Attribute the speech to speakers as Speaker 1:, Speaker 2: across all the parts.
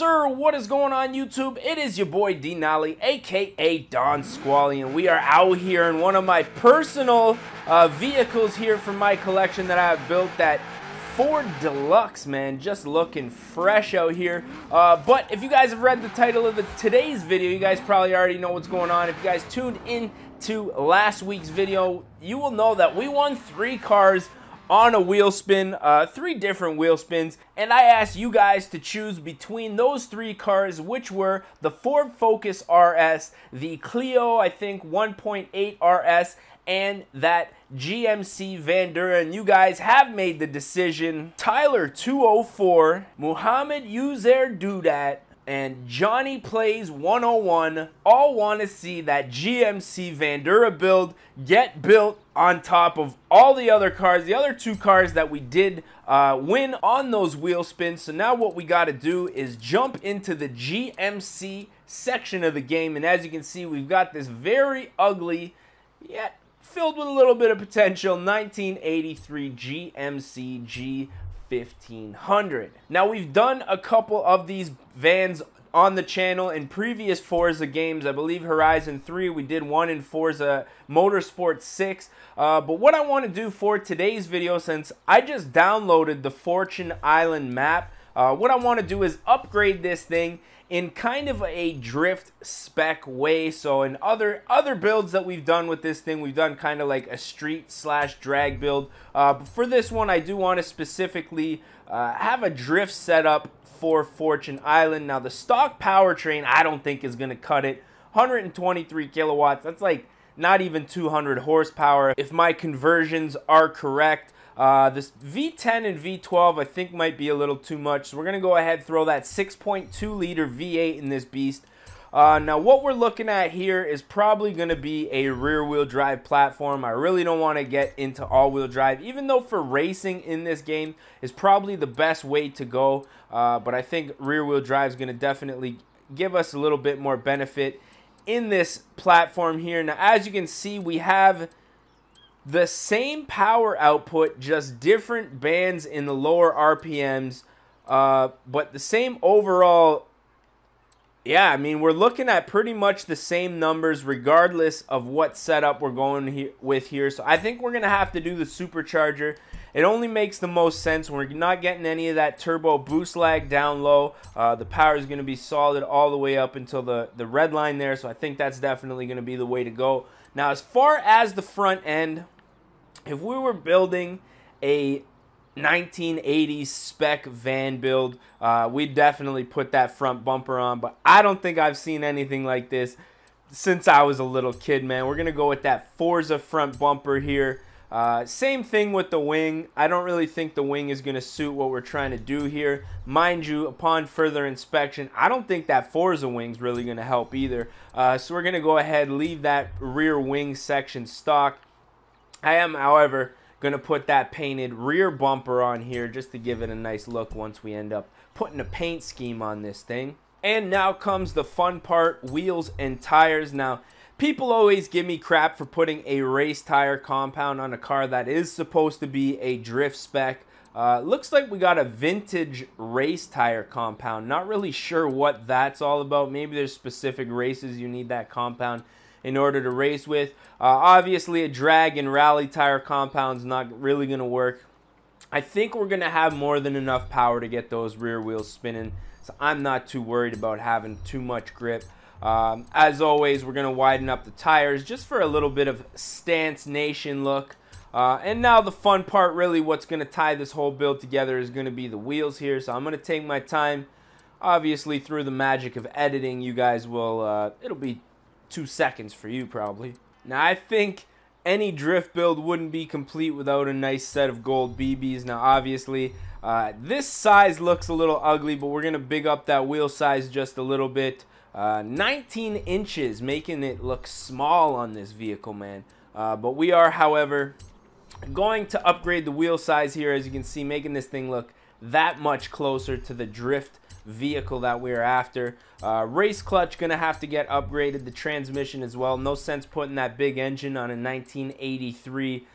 Speaker 1: sir, what is going on YouTube? It is your boy D Nolly, aka Don Squally, and we are out here in one of my personal vehicles here from my collection that I have built, that Ford Deluxe, man. Just looking fresh out here. But if you guys have read the title of today's video, you guys probably already know what's going on. If you guys tuned in to last week's video, you will know that we won 3 cars on a wheel spin, 3 different wheel spins, and I asked you guys to choose between those 3 cars, which were the Ford Focus RS, the Clio, I think 1.8 RS, and that GMC Vandura. And you guys have made the decision. Tyler 204, Muhammad Uzair Dudat, and Johnny Plays 101 all want to see that GMC Vandura build get built on top of all the other cars, the other 2 cars that we did win on those wheel spins. So now what we got to do is jump into the GMC section of the game, and as you can see, we've got this very ugly yet filled with a little bit of potential 1983 GMC G1500. Now, we've done a couple of these vans on the channel in previous Forza games. I believe Horizon 3, we did one in Forza Motorsport 6. But what I want to do for today's video, since I just downloaded the Fortune Island map, what I want to do is upgrade this thing in kind of a drift spec way. So in other builds that we've done with this thing, we've done kind of like a street / drag build. But for this one, I do want to specifically have a drift setup for Fortune Island. Now, the stock powertrain I don't think is going to cut it. 123 kilowatts, that's like not even 200 horsepower if my conversions are correct. This V10 and V12 I think might be a little too much, so we're going to go ahead and throw that 6.2 liter V8 in this beast. Now, what we're looking at here is probably going to be a rear-wheel drive platform. I really don't want to get into all-wheel drive, even though for racing in this game is probably the best way to go. But I think rear-wheel drive is going to definitely give us a little bit more benefit in this platform here. Now, as you can see, we have the same power output, just different bands in the lower RPMs, but the same overall. Yeah, I mean, we're looking at pretty much the same numbers regardless of what setup we're going with here. So I think we're going to have to do the supercharger. It only makes the most sense. We're not getting any of that turbo boost lag down low. The power is going to be solid all the way up until the red line there. So I think that's definitely going to be the way to go. Now, as far as the front end, if we were building a 1980s spec van build, we'd definitely put that front bumper on, but I don't think I've seen anything like this since I was a little kid, man. We're gonna go with that Forza front bumper here. Same thing with the wing. I don't really think the wing is gonna suit what we're trying to do here. Mind you, upon further inspection, I don't think that Forza wing's really gonna help either. So we're gonna go ahead and leave that rear wing section stock. I am, however, going to put that painted rear bumper on here just to give it a nice look once we end up putting a paint scheme on this thing. And now comes the fun part, wheels and tires. Now, people always give me crap for putting a race tire compound on a car that is supposed to be a drift spec. Looks like we got a vintage race tire compound. Not really sure what that's all about. Maybe there's specific races you need that compound in order to race with. Obviously, a drag and rally tire compound is not really going to work. I think we're going to have more than enough power to get those rear wheels spinning, so I'm not too worried about having too much grip. As always, we're going to widen up the tires just for a little bit of Stance Nation look. And now the fun part, really what's going to tie this whole build together, is going to be the wheels here. So I'm going to take my time. Obviously, through the magic of editing, you guys will, it'll be 2 seconds for you probably. Now, I think any drift build wouldn't be complete without a nice set of gold BBs. Now, obviously, this size looks a little ugly, but we're going to big up that wheel size just a little bit. 19 inches, making it look small on this vehicle, man. But we are, however, going to upgrade the wheel size here, as you can see, making this thing look that much closer to the drift vehicle that we're after. Race clutch gonna have to get upgraded, the transmission as well. No sense putting that big engine on a 1983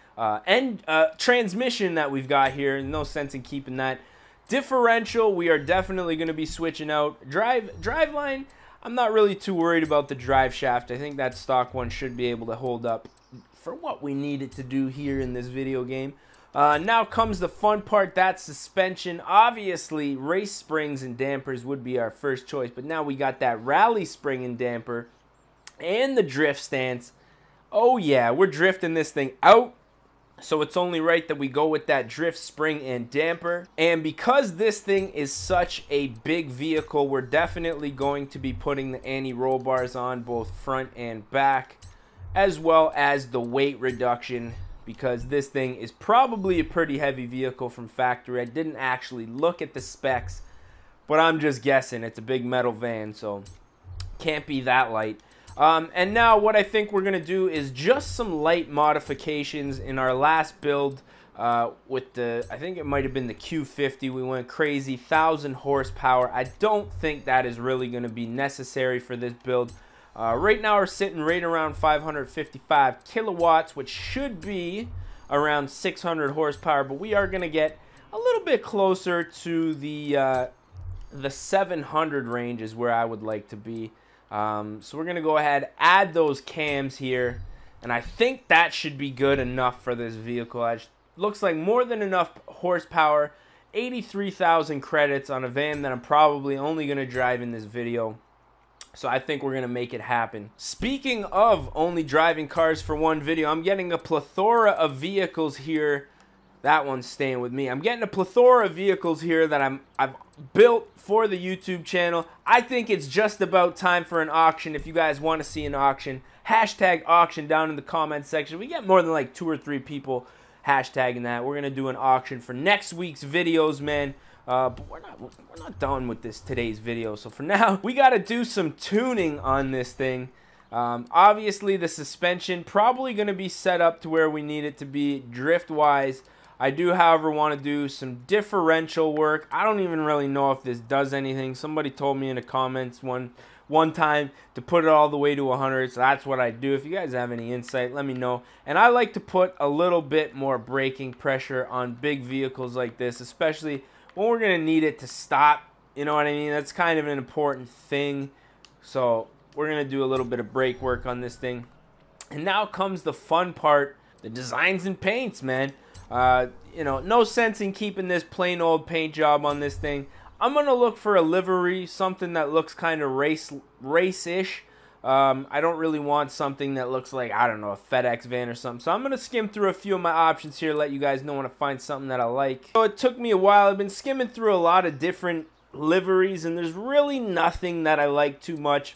Speaker 1: transmission that we've got here. No sense in keeping that Differential, we are definitely going to be switching out. Driveline, I'm not really too worried about the drive shaft. I think that stock one should be able to hold up for what we need it to do here in this video game. Now comes the fun part, that's suspension. Obviously, race springs and dampers would be our first choice, but now we got that rally spring and damper and the drift stance. Oh yeah, we're drifting this thing out. So it's only right that we go with that drift spring and damper. And because this thing is such a big vehicle, we're definitely going to be putting the anti-roll bars on both front and back, as well as the weight reduction, because this thing is probably a pretty heavy vehicle from factory. I didn't actually look at the specs, but I'm just guessing. It's a big metal van, so can't be that light. And now what I think we're going to do is just some light modifications. In our last build with the, I think it might have been the Q50, we went crazy, 1,000 horsepower. I don't think that is really going to be necessary for this build. Right now we're sitting right around 555 kilowatts, which should be around 600 horsepower, but we are going to get a little bit closer to the 700 range is where I would like to be. So we're going to go ahead, add those cams here, and I think that should be good enough for this vehicle. It looks like more than enough horsepower, 83,000 credits on a van that I'm probably only going to drive in this video. So I think we're going to make it happen. Speaking of only driving cars for one video, I'm getting a plethora of vehicles here. That one's staying with me. I'm getting a plethora of vehicles here that I've built for the YouTube channel. I think it's just about time for an auction. If you guys want to see an auction, hashtag auction down in the comment section. We get more than like 2 or 3 people hashtagging that. We're gonna do an auction for next week's videos, man. But we're not done with today's video. So for now, we got to do some tuning on this thing. Obviously, the suspension probably going to be set up to where we need it to be drift-wise. I do, however, want to do some differential work. I don't even really know if this does anything. Somebody told me in the comments one time to put it all the way to 100, so that's what I do. If you guys have any insight, let me know. And I like to put a little bit more braking pressure on big vehicles like this, especially when we're going to need it to stop. You know what I mean? That's kind of an important thing. So we're going to do a little bit of brake work on this thing. And now comes the fun part, the designs and paints, man. You know, no sense in keeping this plain old paint job on this thing. I'm going to look for a livery, something that looks kind of race-ish. I don't really want something that looks like, I don't know, a FedEx van or something. So I'm going to skim through a few of my options here, let you guys know when I find something that I like. So it took me a while. I've been skimming through a lot of different liveries, and there's really nothing that I like too much.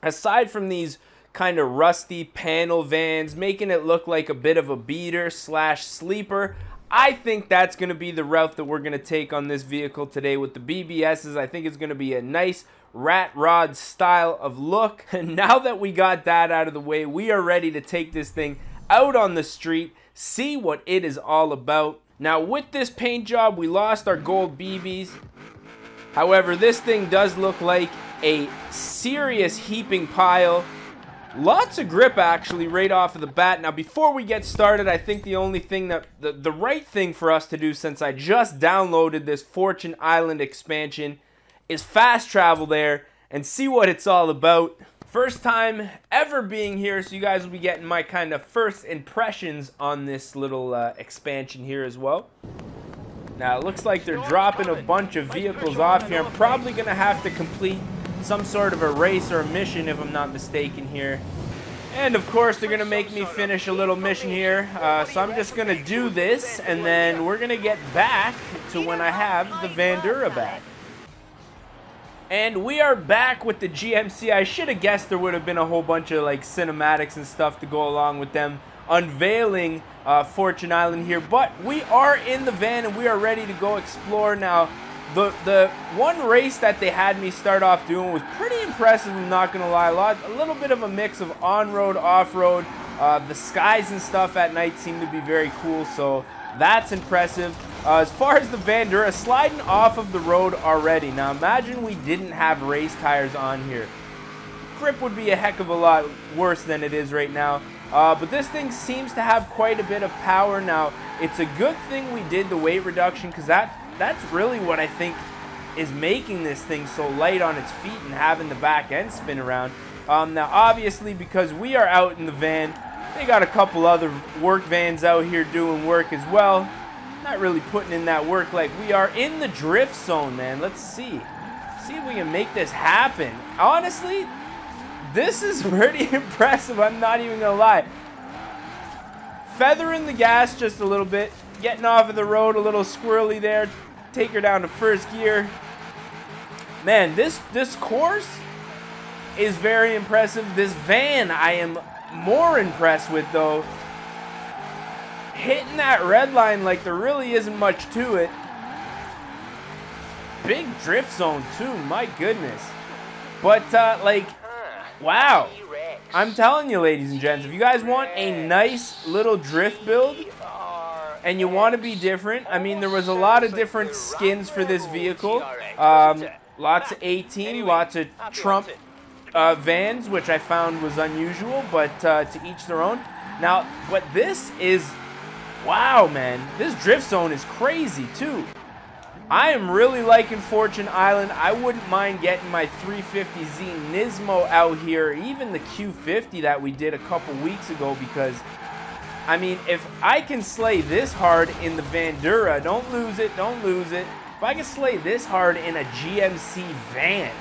Speaker 1: Aside from these kind of rusty panel vans, making it look like a bit of a beater slash sleeper. I think that's going to be the route that we're going to take on this vehicle today with the BBSs. I think it's going to be a nice rat rod style of look. And now that we got that out of the way, we are ready to take this thing out on the street, see what it is all about. Now with this paint job, we lost our gold BBs. However, this thing does look like a serious heaping pile. Lots of grip actually right off of the bat. Now before we get started, I think the only thing that the right thing for us to do, since I just downloaded this Fortune Island expansion, is fast travel there and see what it's all about. First time ever being here, so you guys will be getting my kind of first impressions on this little expansion here as well. Now it looks like they're dropping a bunch of vehicles off here. I'm probably gonna have to complete some sort of a race or a mission if I'm not mistaken here. And of course they're gonna make me finish a little mission here. So I'm just gonna do this and then we're gonna get back to when I have the Vandura back. And we are back with the GMC. I should have guessed there would have been a whole bunch of like cinematics and stuff to go along with them unveiling Fortune Island here. But we are in the van and we are ready to go explore now. The one race that they had me start off doing was pretty impressive, I'm not going to lie. A little bit of a mix of on-road, off-road. The skies and stuff at night seem to be very cool, so that's impressive. As far as the Vandura, sliding off of the road already. Now imagine we didn't have race tires on here. Grip would be a heck of a lot worse than it is right now. But this thing seems to have quite a bit of power now. It's a good thing we did the weight reduction because that that's really what I think is making this thing so light on its feet and having the back end spin around. Now, obviously, because we are out in the van, they got a couple other work vans out here doing work as well. Not really putting in that work like we are in the drift zone, man. Let's see. See if we can make this happen. Honestly, this is pretty impressive. I'm not even gonna lie. Feathering the gas just a little bit. Getting off of the road a little squirrely there. Take her down to first gear. Man, this course is very impressive. This van I am more impressed with, though. Hitting that red line like there really isn't much to it. Big drift zone too, my goodness. But like, wow. I'm telling you, ladies and gents, if you guys want a nice little drift build and you want to be different, I mean, there was a lot of different skins for this vehicle. Lots of 18, lots of Trump vans, which I found was unusual, but to each their own. Now, but this is, wow, man, this drift zone is crazy too. I am really liking Fortune Island. I wouldn't mind getting my 350Z Nismo out here, even the Q50 that we did a couple weeks ago, because, I mean, if I can slay this hard in the Vandura, don't lose it, don't lose it. If I can slay this hard in a GMC van,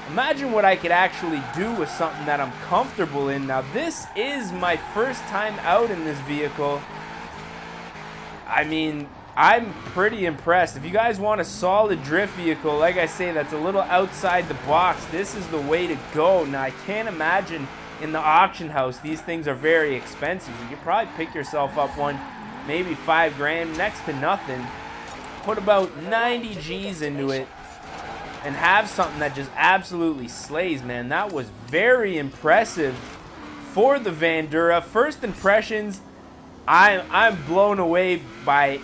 Speaker 1: imagine what I could actually do with something that I'm comfortable in. Now, this is my first time out in this vehicle. I mean, I'm pretty impressed. If you guys want a solid drift vehicle, like I say, that's a little outside the box, this is the way to go. Now, I can't imagine in the auction house, these things are very expensive. You could probably pick yourself up one, maybe 5 grand, next to nothing. Put about 90 G's into it and have something that just absolutely slays, man. That was very impressive for the Vandura. First impressions, I'm blown away by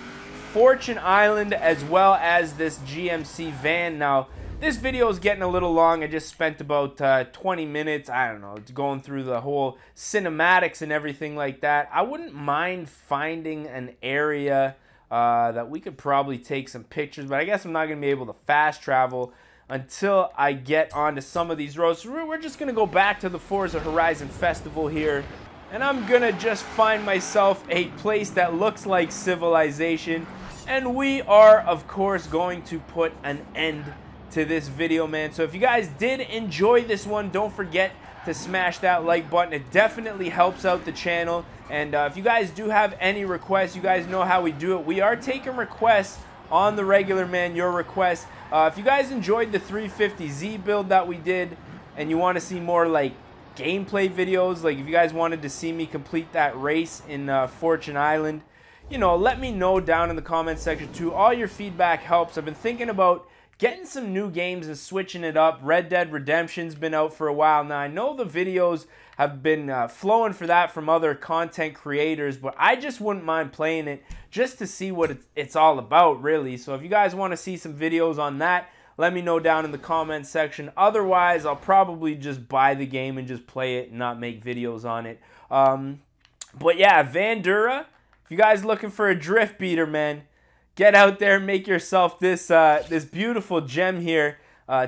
Speaker 1: Fortune Island as well as this GMC van. Now, this video is getting a little long. I just spent about 20 minutes, I don't know, going through the whole cinematics and everything like that. I wouldn't mind finding an area that we could probably take some pictures, but I guess I'm not going to be able to fast travel until I get onto some of these roads. So we're just going to go back to the Forza Horizon Festival here, and I'm going to just find myself a place that looks like civilization. And we are, of course, going to put an end to this video, man. So if you guys did enjoy this one, don't forget to smash that like button. It definitely helps out the channel. And if you guys do have any requests, you guys know how we do it. We are taking requests on the regular, man, your requests. If you guys enjoyed the 350Z build that we did and you want to see more like gameplay videos, like if you guys wanted to see me complete that race in Fortune Island, you know, let me know down in the comment section too. All your feedback helps. I've been thinking about getting some new games and switching it up. Red Dead Redemption's been out for a while now. I know the videos have been flowing for that from other content creators, but I just wouldn't mind playing it just to see what it's all about, really. So if you guys want to see some videos on that, let me know down in the comment section. Otherwise, I'll probably just buy the game and just play it and not make videos on it. But yeah, Vandura, if you guys looking for a drift beater, man, get out there and make yourself this this beautiful gem here.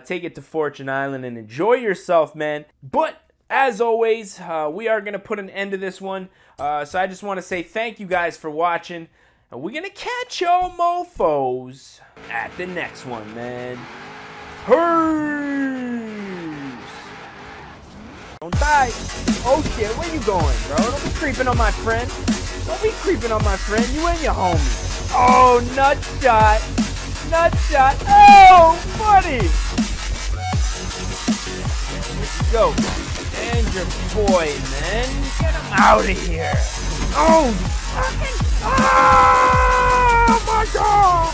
Speaker 1: Take it to Fortune Island and enjoy yourself, man. But as always, we are going to put an end to this one. So I just want to say thank you guys for watching. And we're going to catch y'all mofos at the next one, man. Peace! Don't die. Oh shit, where you going, bro? Don't be creeping on my friend. Don't be creeping on my friend. You and your homie. Oh, nut shot. Nut shot. Oh, buddy. Let's go. And your boy, man. Get him out of here. Oh, fucking. Oh, my God.